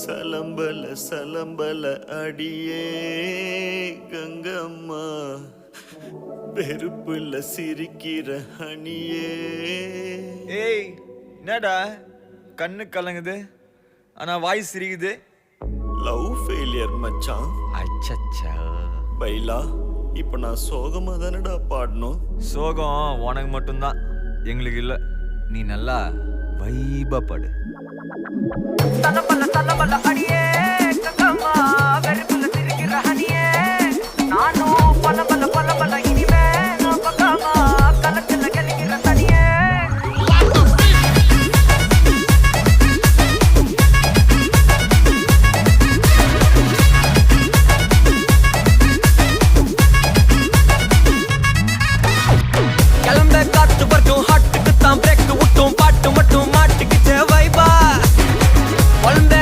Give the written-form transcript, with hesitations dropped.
சலம்பல சலம்பல அடியே கங்கம்மா, வெறுப்புல சிரிக்கிற அணியே. ஏய் என்னடா கண்ணு கலங்குது ஆனா வாய் சிரிக்குது? லவ் ஃபெயிலியர் மச்சான். அச்சச்சா. பைலா, இப்ப நான் சோகமா தானடா பாடணும். சோகம் உனக்கு மட்டும்தான், எங்களுக்கு இல்ல. நீ நல்லா வைபா படு. தன்னமல்ல அடியே